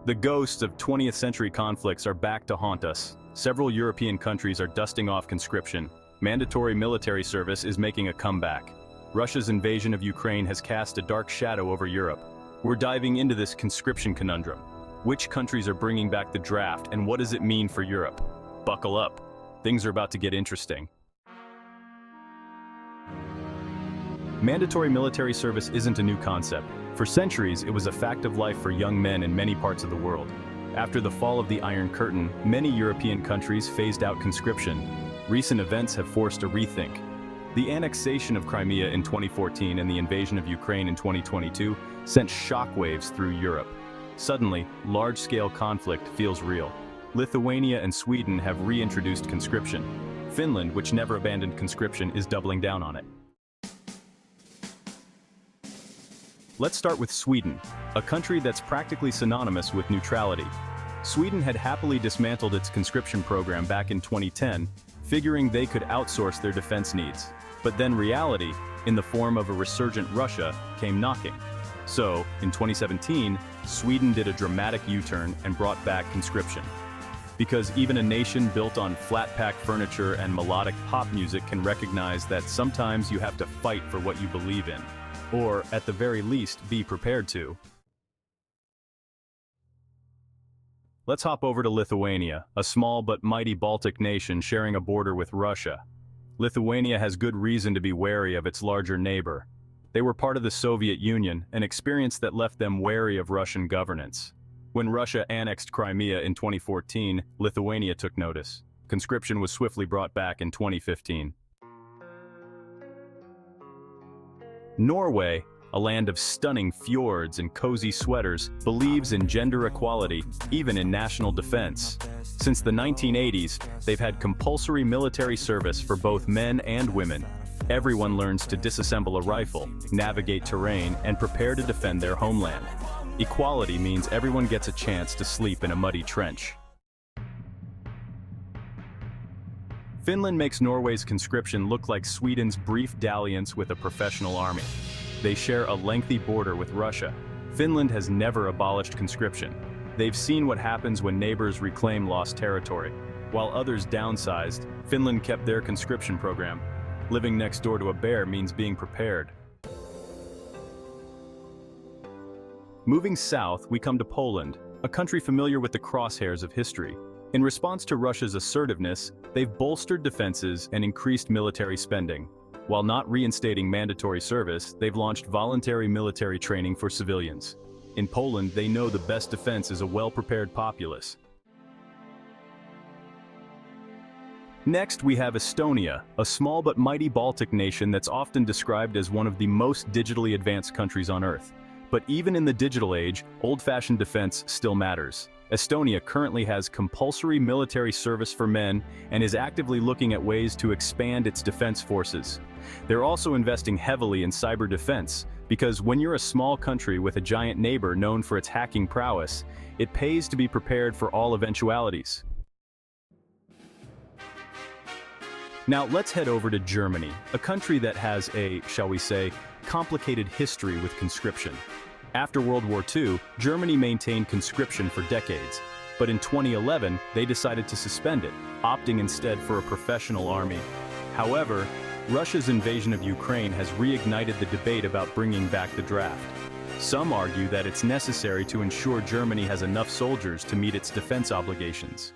The ghosts of 20th century conflicts are back to haunt us. Several European countries are dusting off conscription. Mandatory military service is making a comeback. Russia's invasion of Ukraine has cast a dark shadow over Europe. We're diving into this conscription conundrum. Which countries are bringing back the draft, and what does it mean for Europe? Buckle up. Things are about to get interesting. Mandatory military service isn't a new concept. For centuries, it was a fact of life for young men in many parts of the world. After the fall of the Iron Curtain, many European countries phased out conscription. Recent events have forced a rethink. The annexation of Crimea in 2014 and the invasion of Ukraine in 2022 sent shockwaves through Europe. Suddenly, large-scale conflict feels real. Lithuania and Sweden have reintroduced conscription. Finland, which never abandoned conscription, is doubling down on it. Let's start with Sweden, a country that's practically synonymous with neutrality. Sweden had happily dismantled its conscription program back in 2010, figuring they could outsource their defense needs. But then reality, in the form of a resurgent Russia, came knocking. So, in 2017, Sweden did a dramatic U-turn and brought back conscription. Because even a nation built on flat-pack furniture and melodic pop music can recognize that sometimes you have to fight for what you believe in. Or, at the very least, be prepared to. Let's hop over to Lithuania, a small but mighty Baltic nation sharing a border with Russia. Lithuania has good reason to be wary of its larger neighbor. They were part of the Soviet Union, an experience that left them wary of Russian governance. When Russia annexed Crimea in 2014, Lithuania took notice. Conscription was swiftly brought back in 2015. Norway, a land of stunning fjords and cozy sweaters, believes in gender equality, even in national defense. Since the 1980s, they've had compulsory military service for both men and women. Everyone learns to disassemble a rifle, navigate terrain, and prepare to defend their homeland. Equality means everyone gets a chance to sleep in a muddy trench. Finland makes Norway's conscription look like Sweden's brief dalliance with a professional army. They share a lengthy border with Russia. Finland has never abolished conscription. They've seen what happens when neighbors reclaim lost territory. While others downsized, Finland kept their conscription program. Living next door to a bear means being prepared. Moving south, we come to Poland, a country familiar with the crosshairs of history. In response to Russia's assertiveness, they've bolstered defenses and increased military spending. While not reinstating mandatory service, they've launched voluntary military training for civilians. In Poland, they know the best defense is a well-prepared populace. Next, we have Estonia, a small but mighty Baltic nation that's often described as one of the most digitally advanced countries on Earth. But even in the digital age, old-fashioned defense still matters. Estonia currently has compulsory military service for men and is actively looking at ways to expand its defense forces. They're also investing heavily in cyber defense, because when you're a small country with a giant neighbor known for its hacking prowess, it pays to be prepared for all eventualities. Now let's head over to Germany, a country that has a, shall we say, complicated history with conscription. After World War II, Germany maintained conscription for decades, but in 2011, they decided to suspend it, opting instead for a professional army. However, Russia's invasion of Ukraine has reignited the debate about bringing back the draft. Some argue that it's necessary to ensure Germany has enough soldiers to meet its defense obligations.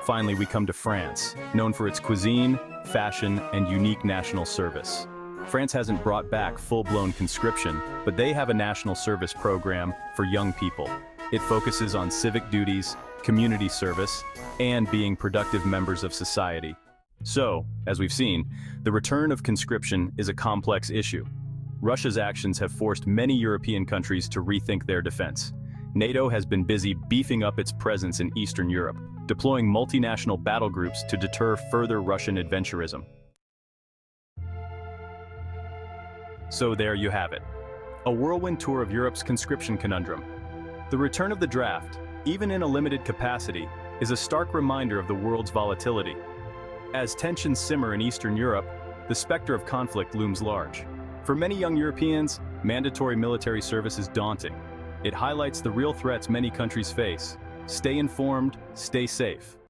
Finally, we come to France, known for its cuisine, fashion, and unique national service. France hasn't brought back full-blown conscription, but they have a national service program for young people. It focuses on civic duties, community service, and being productive members of society. So, as we've seen, the return of conscription is a complex issue. Russia's actions have forced many European countries to rethink their defense. NATO has been busy beefing up its presence in Eastern Europe, deploying multinational battle groups to deter further Russian adventurism. So there you have it. A whirlwind tour of Europe's conscription conundrum. The return of the draft, even in a limited capacity, is a stark reminder of the world's volatility. As tensions simmer in Eastern Europe, the specter of conflict looms large. For many young Europeans, mandatory military service is daunting. It highlights the real threats many countries face. Stay informed, stay safe.